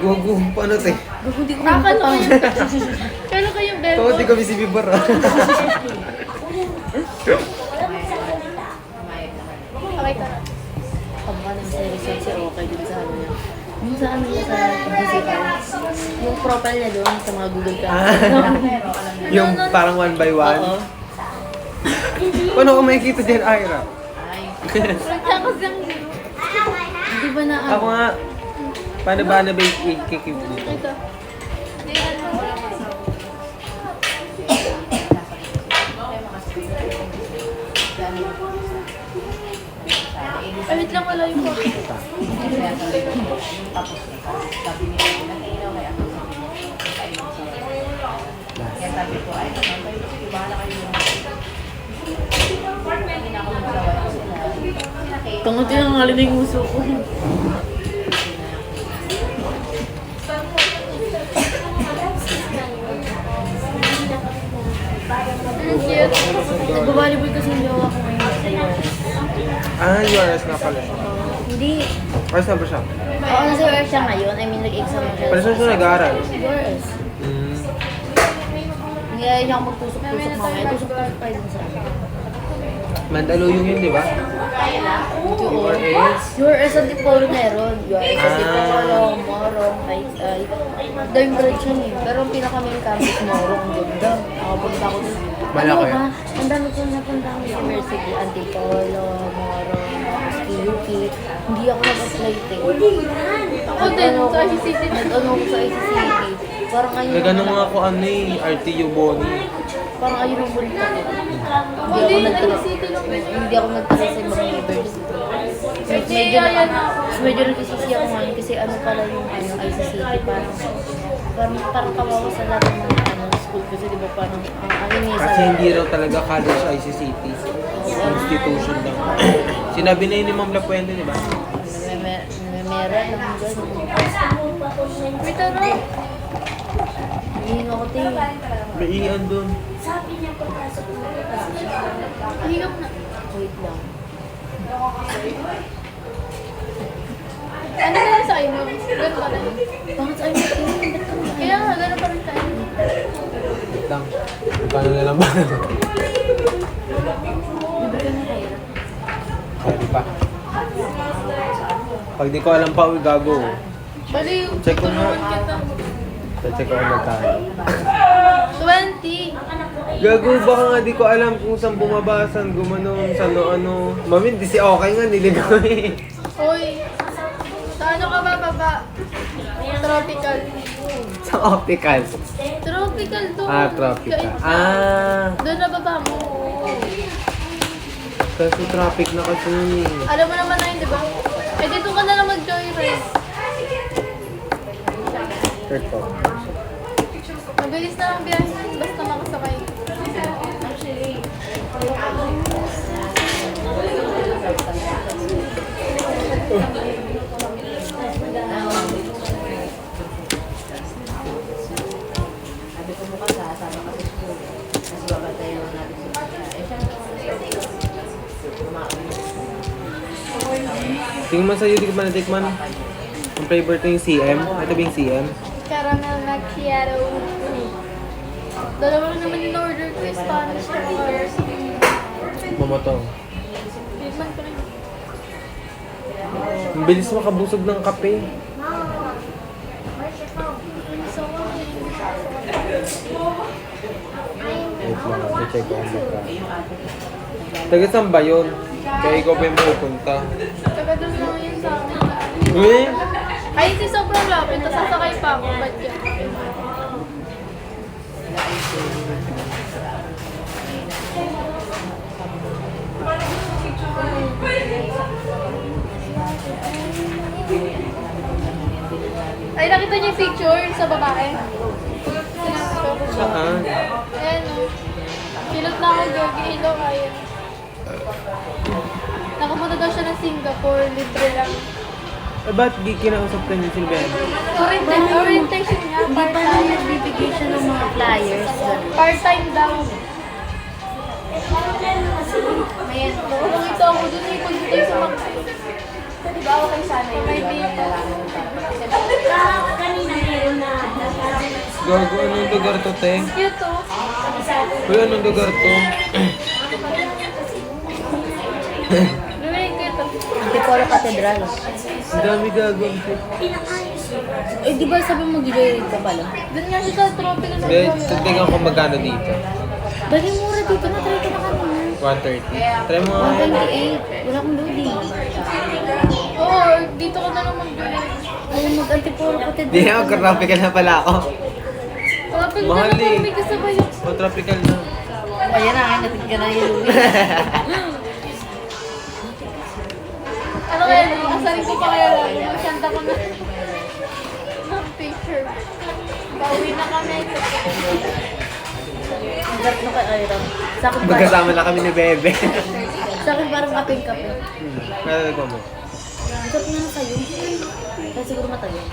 Gogo, paano te? Gago, di ko Kakano makakatawa. Kano kayong bell Ito, di kami si Bibar ah. Okay ka. Kamukha ng seriously si Okay dun sa ano niya. Yung sa ano niya sa digital. Yung profile niya doon sa mga Google Classroom. Yung parang one by one. Oo. Paano kung makikita dyan, Ira? Nagkakas lang. Di ba na Ako nga, paano ba na ba ikikip dito? Ito. Ay, wait lang, wala yung coffee. Tungo-tungo ang halin na yung uso ko. Ang cute. Nagbabalibol kasi yung jowa ko ngayon sa URS. Ah, URS na pala siya. Hindi. Ayos na ba siya? Oo, nasa URS siya ngayon. I mean, nag-exam na siya. Pala saan siya nag-aaral? URS. Hmm. Hindi ayaw niya ako magtusok-tusok mamaya. Tusok-tusok pa rin sa akin. Mandaluyong yun, di ba? URS. URS ang Tipolo meron. URS ang Tipolo, Morong, Taytay. Dahil branch yan eh. Pero ang pinaka-main campus, Morong. Ganda. Nakapunta ko dun. Malaki. Ano ba? Ang dami ko napunta ang university. Antipolo, Morong, tapos PUP. Hindi ako nag-apply eh. Ako din, sa ICCT. Nag-ano ko sa ICCT. Parang ayun. Nagano nga ako ano eh, RTU Boni. Parang ayun ang bulit ako. Ako din, ICCT lang. Hindi ako nagtala sa ibang university. Hindi, Medyo ayan na. medyo nagsisisi ako ngayon kasi ano pala yung ano, ICCT parang kawawa sa lahat ng mga ano, school kasi di ba parang ano niya sa Kasi hindi raw talaga college ICCT. Institution lang. Sinabi na yun ni Ma'am Lapuente, di ba? namemera lang gano'n. Wait, ano? Hihinga ko tayo. May iyan dun. Higap na. Wait lang. Ano na lang sa inyo? Ganun ba na yun? Bakit sa inyo? Kaya nga, ganun pa rin tayo. Wait lang. Paano na lang ba? Libre ka na kayo. Pwede pa. Pag di ko alam pa, uy, gago. Bali, Check ko nga. tutulungan kita. Check ko ang magkano. 20. Gago, baka nga di ko alam kung saan bumaba, saan gumanon, saan ano. Mami, di si Okay nga, niligaw eh. Uy, sa ano ka ba, baba? Tropical. Sa optical. Tropical to. Ah, tropical. Ah, Doon na baba mo. kasi traffic na kasi yun eh. Alam mo naman na yun, di ba? Eh, dito ka na lang mag-joyride. Third po. Mabilis na lang biyahe, basta makasakay. Sabi ko mukha sasama ka sa school. Kasi babatayin lang natin sa pagka. Eh, Tingnan mo sa'yo, di ko ba natikman? Ang flavor ito yung CM. Ito ba yung CM? Caramel macchiato. Dalawa lang naman yung order ko, Spanish or Mamotong. Tikman ko rin. Ang bilis makabusog ng kape. So, Wait lang, i-check ko ang magkano. Taga saan ba yun? Kaya ikaw pa yung pupunta. taga doon lang yun sa akin. Eh? Ay, si sobrang lapit. Tapos sasakay pa ako. Ba't yan? Ay, nakita niyo yung picture sa babae? Saan? Ayan o. Kilot na ako, Gogi. Hello, kaya. Nakapunta daw siya ng Singapore. Libre lang. Eh, ba't di kinausap ka niyo Silvian? Orientation niya. Hindi pa lang Part-time. nagbibigay siya ng mga flyers. Part-time daw. Ayan. Nakita ako dun eh. Pagdating sa mga... Diba ako kayo sana yung kaibigan? Gago, anong lugar to, te? Cute oh. Uy, anong lugar to? Bebe, cute oh. Antipolo Cathedral. Ang dami gago. Eh, di ba sabi mo mag-joyride ka pala? Doon nga siya sa tropical na Hindi, tignan ko magkano dito. Dali mura dito na, try ko na kanina. 130. Try mo nga. 128. Wala akong loading. Oo, dito ka na lang mag-join. Ay, mag-Antipolo Cathedral. Hindi na, tropical na pala ako. Tropical Mahal na eh. lang may kasabay yung... O, tropical na. Ayan na, natin ka na yung Louis. Ano kaya, asarin ko pa kaya lang. Magsanta ko na. Ng picture. Bawi na kami. Ang sarap na kay Iron. Sa akin parang, Magkasama na kami ni Bebe. sa akin parang kapeng-kape. Ano ko mo? Ang sarap nga na sa'yo. Kaya siguro matagal.